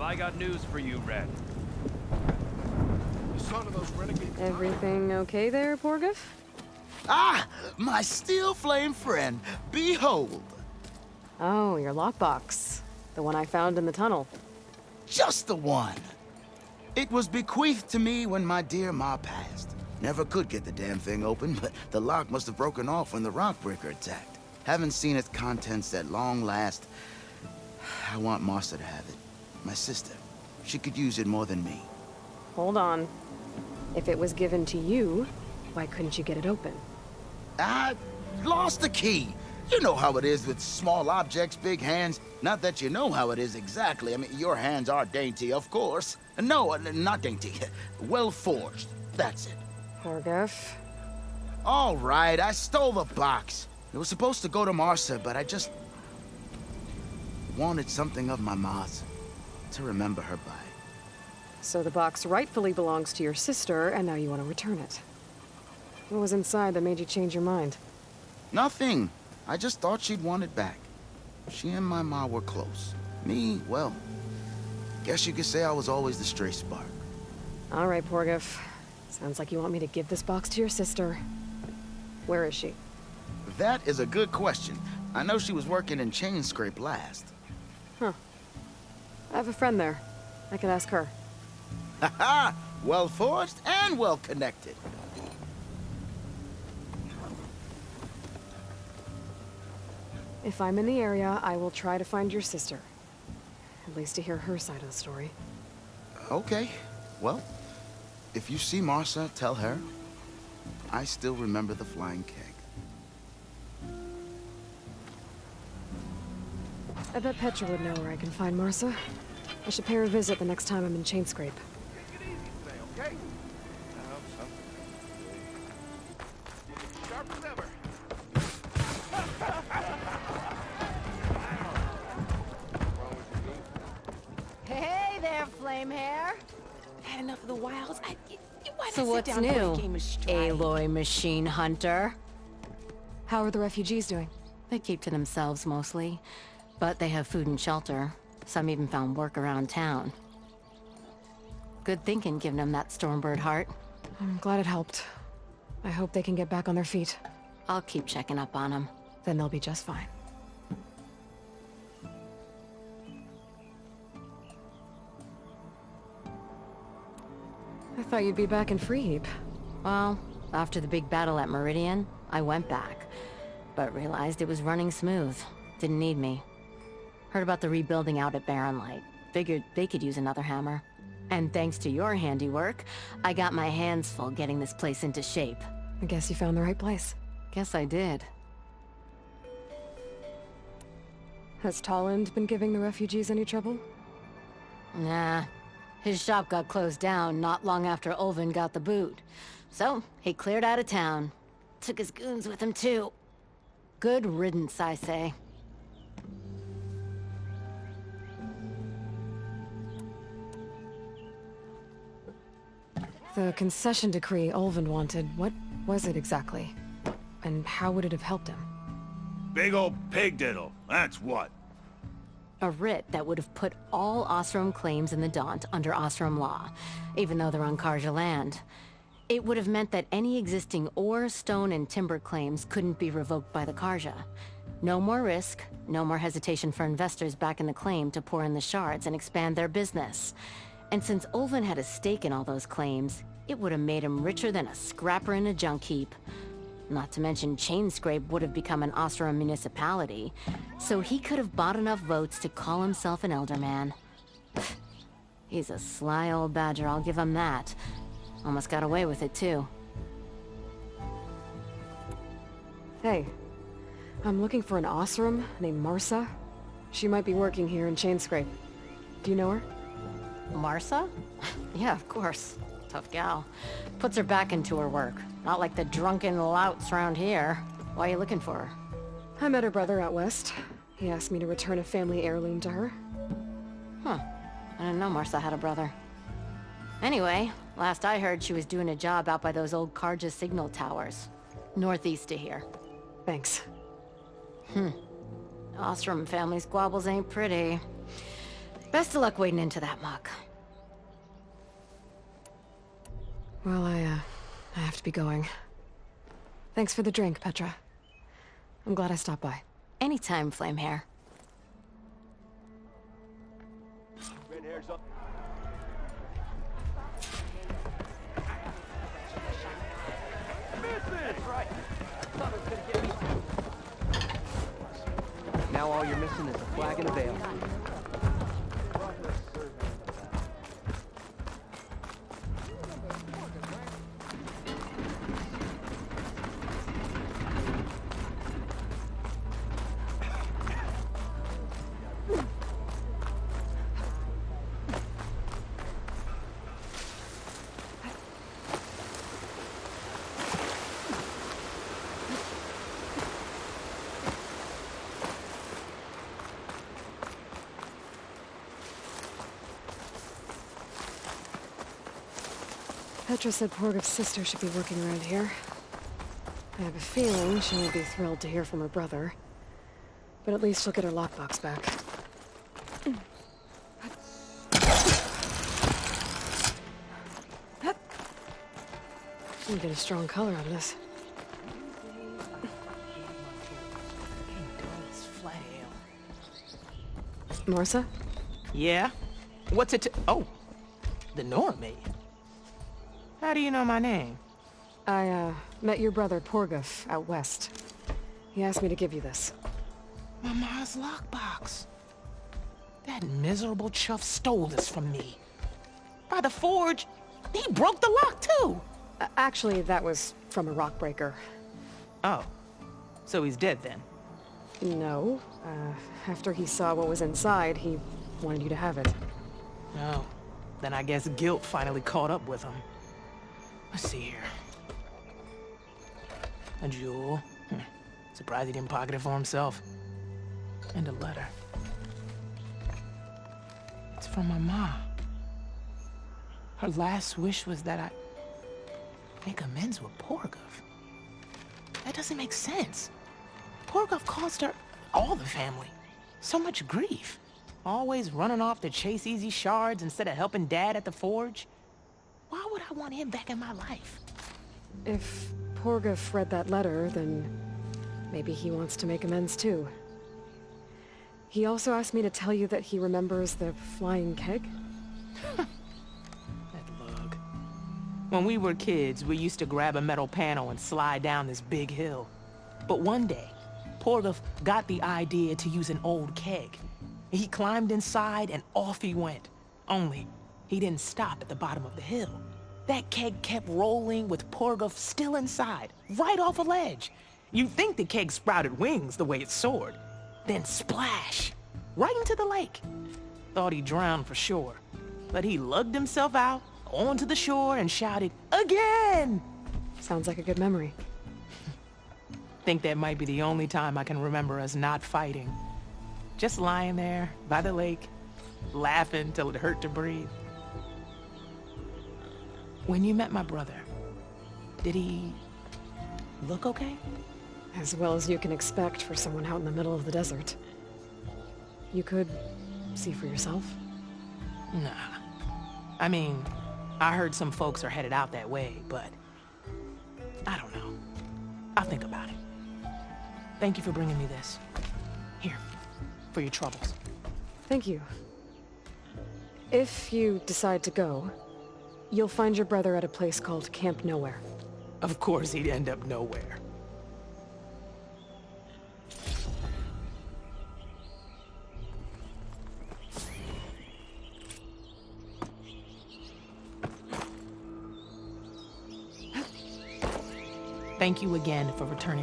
I got news for you, Red. The son of those renegade... Everything okay there, Porgif? Ah! My steel flame friend, behold! Oh, your lockbox. The one I found in the tunnel. Just the one! It was bequeathed to me when my dear ma passed. Never could get the damn thing open, but the lock must have broken off when the Rockbreaker attacked. Haven't seen its contents at long last. I want Martha to have it. My sister. She could use it more than me. Hold on. If it was given to you, why couldn't you get it open? I lost the key. You know how it is with small objects, big hands. Not that you know how it is exactly. I mean, your hands are dainty, of course. No, not dainty. Well forged. That's it. Porgif. All right, I stole the box. It was supposed to go to Martha, but I just wanted something of my ma's to remember her by. So the box rightfully belongs to your sister, and now you want to return it. What was inside that made you change your mind? Nothing. I just thought she'd want it back. She and my ma were close. Me, well, guess you could say I was always the stray spark. All right, Porgif. Sounds like you want me to give this box to your sister. Where is she? That is a good question. I know she was working in Chainscrape last. Huh. I have a friend there. I could ask her. Ha-ha! Well forged and well connected. If I'm in the area, I will try to find your sister. At least to hear her side of the story. Okay. Well, if you see Martha, tell her I still remember the flying keg. I bet Petra would know where I can find Martha. I should pay her a visit the next time I'm in Chainscrape. Take it easy today, okay? I hope so. Sharp as ever. Hey there, flame hair. Had enough of the wilds. So what's new, Aloy Machine Hunter? How are the refugees doing? They keep to themselves mostly, but they have food and shelter. Some even found work around town. Good thinking, giving them that Stormbird heart. I'm glad it helped. I hope they can get back on their feet. I'll keep checking up on them. Then they'll be just fine. I thought you'd be back in Freeheap. Well, after the big battle at Meridian, I went back, but realized it was running smooth. Didn't need me. Heard about the rebuilding out at Barren Light. Figured they could use another hammer. And thanks to your handiwork, I got my hands full getting this place into shape. I guess you found the right place. Guess I did. Has Tolland been giving the refugees any trouble? Nah. His shop got closed down not long after Ulvin got the boot. So, he cleared out of town. Took his goons with him, too. Good riddance, I say. The concession decree Ulvin wanted, what was it exactly? And how would it have helped him? Big old pig diddle, that's what. A writ that would have put all Osram claims in the Daunt under Osram law, even though they're on Karja land. It would have meant that any existing ore, stone, and timber claims couldn't be revoked by the Karja. No more risk, no more hesitation for investors back in the claim to pour in the shards and expand their business. And since Ulvin had a stake in all those claims, it would have made him richer than a scrapper in a junk heap. Not to mention Chainscrape would have become an Osram municipality, so he could have bought enough votes to call himself an Elderman. He's a sly old badger, I'll give him that. Almost got away with it, too. Hey, I'm looking for an Osram named Martha. She might be working here in Chainscrape. Do you know her? Martha? Yeah, of course. Tough gal. Puts her back into her work. Not like the drunken louts around here. Why are you looking for her? I met her brother out west. He asked me to return a family heirloom to her. Huh. I didn't know Martha had a brother. Anyway, last I heard she was doing a job out by those old Karja signal towers. Northeast of here. Thanks. Ostrom family squabbles ain't pretty. Best of luck wading into that muck. Well, I have to be going. Thanks for the drink, Petra. I'm glad I stopped by. Anytime, Flamehair. Red hair's up. Now all you're missing is a flag and a veil. Petra said Porgov's sister should be working around here. I have a feeling she won't be thrilled to hear from her brother. But at least she'll get her lockbox back. We'll get a strong color out of this. Marsa? Yeah? What's it oh, the Nora maid. How do you know my name? I, met your brother Porgov out west. He asked me to give you this. Mama's lockbox. That miserable chuff stole this from me. By the forge, he broke the lock too. Actually, that was from a rock breaker. Oh, so he's dead then? No. After he saw what was inside, he wanted you to have it. Oh, then I guess guilt finally caught up with him. Let's see here. A jewel. Surprised he didn't pocket it for himself. And a letter. It's from my mom. Her last wish was that I make amends with Porgov. That doesn't make sense. Porgov caused her, all the family, so much grief. Always running off to chase easy shards instead of helping Dad at the forge. Why would I want him back in my life? If Porgov read that letter, then maybe he wants to make amends too. He also asked me to tell you that he remembers the flying keg. That lug. When we were kids, we used to grab a metal panel and slide down this big hill. But one day, Porgov got the idea to use an old keg. He climbed inside and off he went. Only, he didn't stop at the bottom of the hill. That keg kept rolling with Porgov still inside, right off a ledge. You'd think the keg sprouted wings the way it soared. Then splash! Right into the lake. Thought he drowned for sure. But he lugged himself out, onto the shore, and shouted, "Again!" Sounds like a good memory. Think that might be the only time I can remember us not fighting. Just lying there, by the lake, laughing till it hurt to breathe. When you met my brother, did he look okay? As well as you can expect for someone out in the middle of the desert. You could see for yourself. Nah. I mean, I heard some folks are headed out that way, but I don't know. I'll think about it. Thank you for bringing me this. Here, for your troubles. Thank you. If you decide to go, you'll find your brother at a place called Camp Nowhere. Of course he'd end up nowhere. Thank you again for returning